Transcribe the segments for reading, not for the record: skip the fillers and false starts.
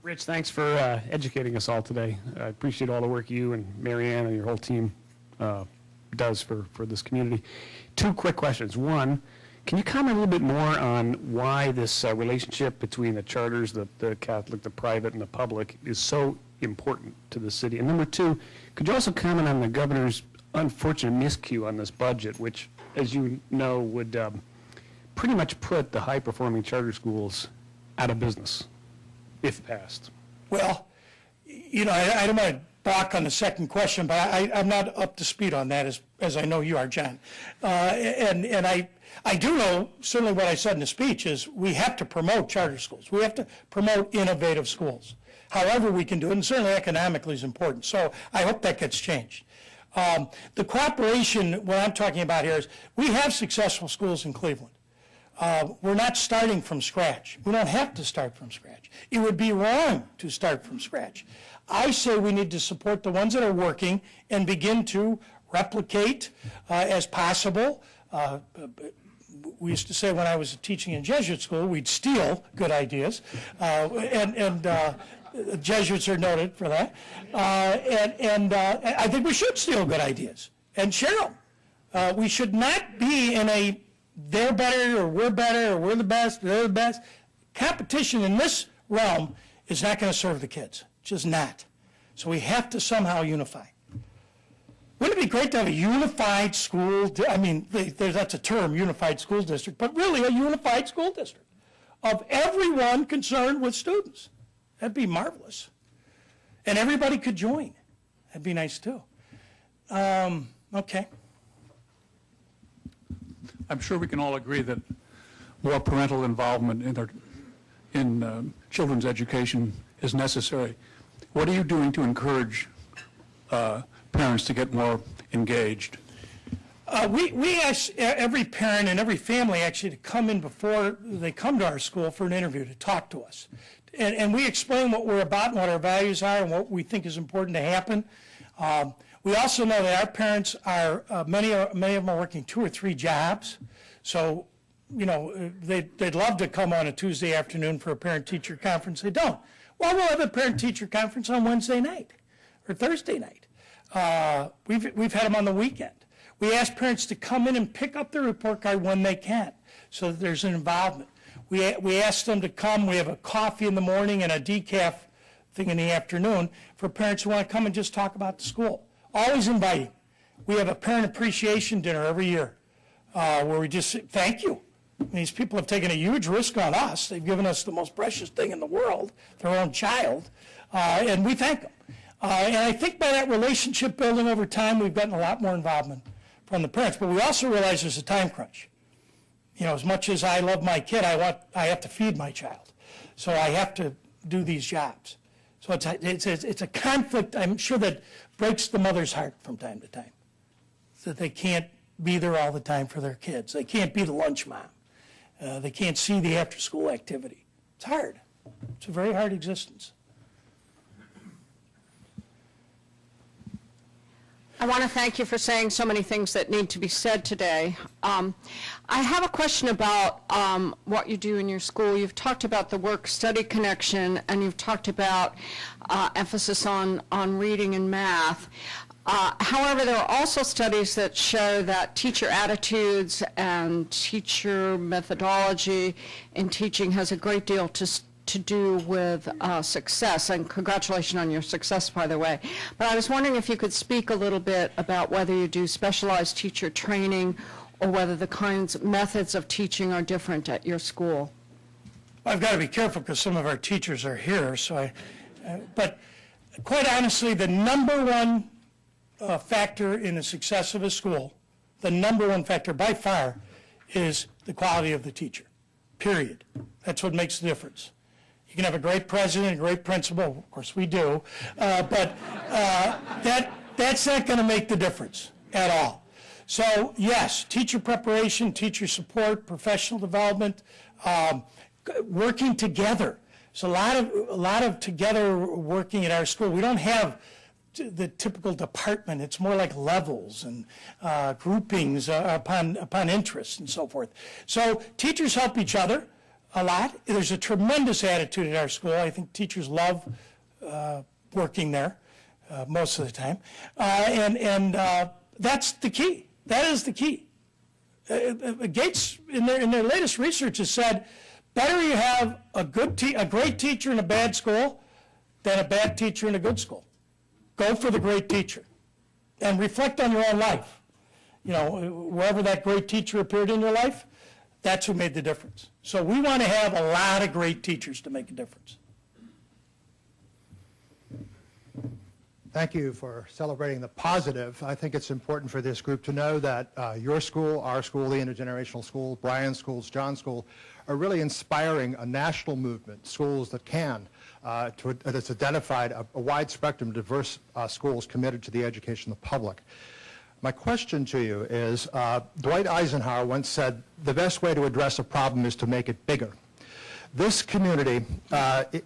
Rich, thanks for educating us all today. I appreciate all the work you and Marianne and your whole team does for this community. Two quick questions. One, can you comment a little bit more on why this relationship between the charters, the Catholic, the private, and the public is so important to the city? And number two, could you also comment on the governor's unfortunate miscue on this budget, which, as you know, would pretty much put the high-performing charter schools out of business, if passed? Well, you know, I don't want to balk on the second question, but I'm not up to speed on that as I know you are, John. And I do know, certainly what I said in the speech is we have to promote charter schools. We have to promote innovative schools. However we can do it, and certainly economically is important. So I hope that gets changed. The cooperation, what I'm talking about here is we have successful schools in Cleveland. We're not starting from scratch. We don't have to start from scratch. It would be wrong to start from scratch. I say we need to support the ones that are working and begin to replicate as possible. We used to say when I was teaching in Jesuit school, we'd steal good ideas, and Jesuits are noted for that. I think we should steal good ideas and share them. We should not be in a they're better or we're the best, they're the best. Competition in this realm is not going to serve the kids. It's just not. So we have to somehow unify. Wouldn't it be great to have a unified school, that's a term, unified school district, but really a unified school district of everyone concerned with students. That'd be marvelous. And everybody could join. That'd be nice too. Okay. I'm sure we can all agree that more parental involvement in children's education is necessary. What are you doing to encourage parents to get more engaged? We ask every parent and every family actually to come in before they come to our school for an interview to talk to us. And we explain what we're about and what our values are and what we think is important to happen. We also know that our parents are, many of them are working 2 or 3 jobs. So, you know, they'd love to come on a Tuesday afternoon for a parent-teacher conference. They don't. Well, we'll have a parent-teacher conference on Wednesday night or Thursday night. We've had them on the weekend. We ask parents to come in and pick up the report card when they can so that there's an involvement. We ask them to come. We have a coffee in the morning and a decaf thing in the afternoon for parents who want to come and just talk about the school. Always inviting. We have a parent appreciation dinner every year where we just say, thank you. These people have taken a huge risk on us. They've given us the most precious thing in the world, their own child, and we thank them. And I think by that relationship building over time, we've gotten a lot more involvement from the parents. But we also realize there's a time crunch. You know, as much as I love my kid, I have to feed my child. So I have to do these jobs. So it's a conflict, I'm sure, that breaks the mother's heart from time to time. So that they can't be there all the time for their kids. They can't be the lunch mom. They can't see the after-school activity. It's hard. It's a very hard existence. I want to thank you for saying so many things that need to be said today. I have a question about what you do in your school. You've talked about the work-study connection, and you've talked about emphasis on reading and math. However, there are also studies that show that teacher attitudes and teacher methodology in teaching has a great deal to do with success, and congratulations on your success, by the way. But I was wondering if you could speak a little bit about whether you do specialized teacher training or whether the methods of teaching are different at your school. I've got to be careful because some of our teachers are here, so but quite honestly, the number one factor in the success of a school, the number one factor by far, is the quality of the teacher, period. That's what makes the difference. You can have a great president, a great principal, of course we do, but that's not going to make the difference at all. So yes, teacher preparation, teacher support, professional development, working together. So a lot of together working at our school. We don't have the typical department. It's more like levels and groupings upon interests and so forth. So teachers help each other. a lot. There's a tremendous attitude at our school. I think teachers love working there most of the time. And that's the key. That is the key. Gates, in their latest research, has said, better you have a great teacher in a bad school than a bad teacher in a good school. Go for the great teacher. And reflect on your own life. You know, wherever that great teacher appeared in your life, that's who made the difference. So we want to have a lot of great teachers to make a difference. Thank you for celebrating the positive. I think it's important for this group to know that your school, our school, the Intergenerational School, Brian's schools, John's school, are really inspiring a national movement, schools that that's identified a wide spectrum of diverse schools committed to the education of the public. My question to you is, Dwight Eisenhower once said, the best way to address a problem is to make it bigger. This community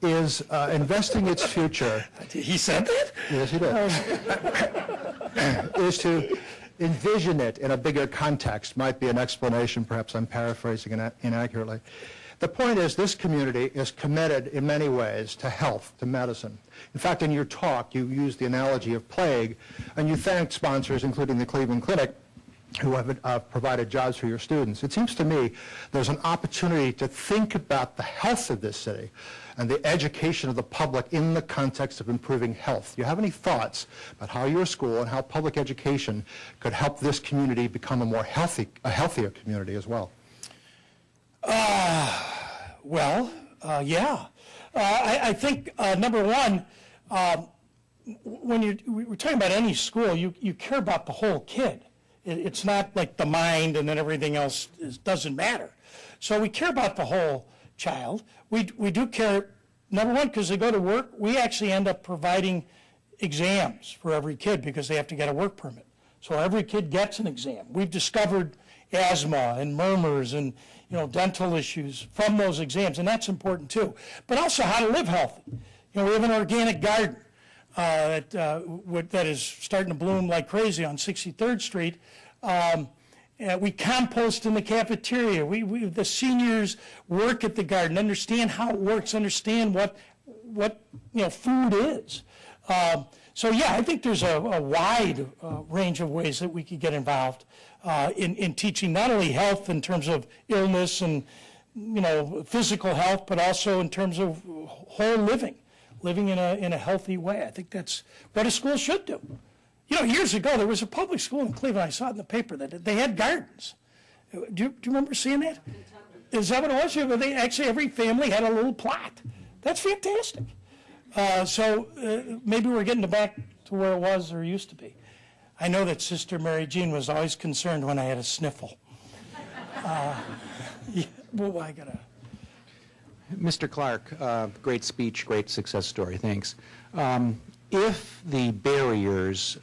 is investing its future. He said that? Yes, he did. Is to envision it in a bigger context, might be an explanation, perhaps I'm paraphrasing inaccurately. The point is, this community is committed in many ways to health, to medicine. In fact, in your talk, you used the analogy of plague, and you thanked sponsors, including the Cleveland Clinic, who have provided jobs for your students. It seems to me there's an opportunity to think about the health of this city and the education of the public in the context of improving health. Do you have any thoughts about how your school and how public education could help this community become a healthier community as well? Yeah. I think, number one, when we're talking about any school, you care about the whole kid. It's not like the mind and then everything else doesn't matter. So we care about the whole child. We do care, number one, because they go to work. We actually end up providing exams for every kid because they have to get a work permit. So every kid gets an exam. We've discovered asthma and murmurs and dental issues from those exams, and that's important too. But also how to live healthy. We have an organic garden that is starting to bloom like crazy on 63rd Street. We compost in the cafeteria. The seniors work at the garden, understand how it works, understand what food is. So yeah, I think there's a wide range of ways that we could get involved in teaching not only health in terms of illness and physical health, but also in terms of whole living in a healthy way. I think that's what a school should do. Years ago there was a public school in Cleveland. I saw it in the paper that they had gardens. Do you remember seeing that? Is that what it was? Yeah, they actually every family had a little plot. That's fantastic. So maybe we're getting back to where it was or used to be. I know that Sister Mary Jean was always concerned when I had a sniffle. Mr. Clark, great speech, great success story, thanks. If the barriers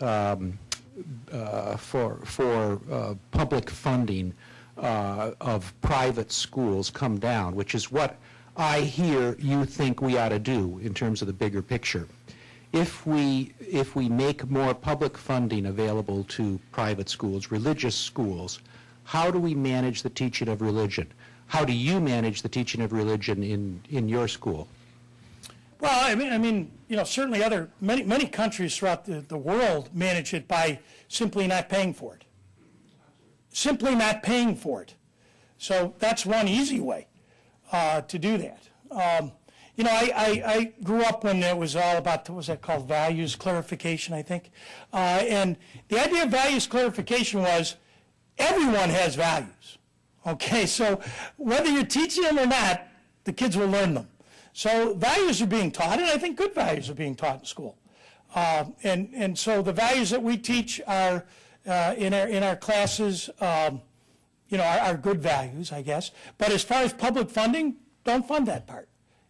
for public funding of private schools come down, which is what I hear you think we ought to do in terms of the bigger picture. If we make more public funding available to private schools, religious schools, how do we manage the teaching of religion? How do you manage the teaching of religion in your school? Well, I mean, certainly many countries throughout the world manage it by simply not paying for it. Simply not paying for it. So that's one easy way to do that. I grew up when it was all about, what was that called, values clarification, I think. And the idea of values clarification was everyone has values. Okay, so whether you're teaching them or not, the kids will learn them. So values are being taught, and I think good values are being taught in school. And so the values that we teach are in our classes, are good values, I guess. But as far as public funding, don't fund that part.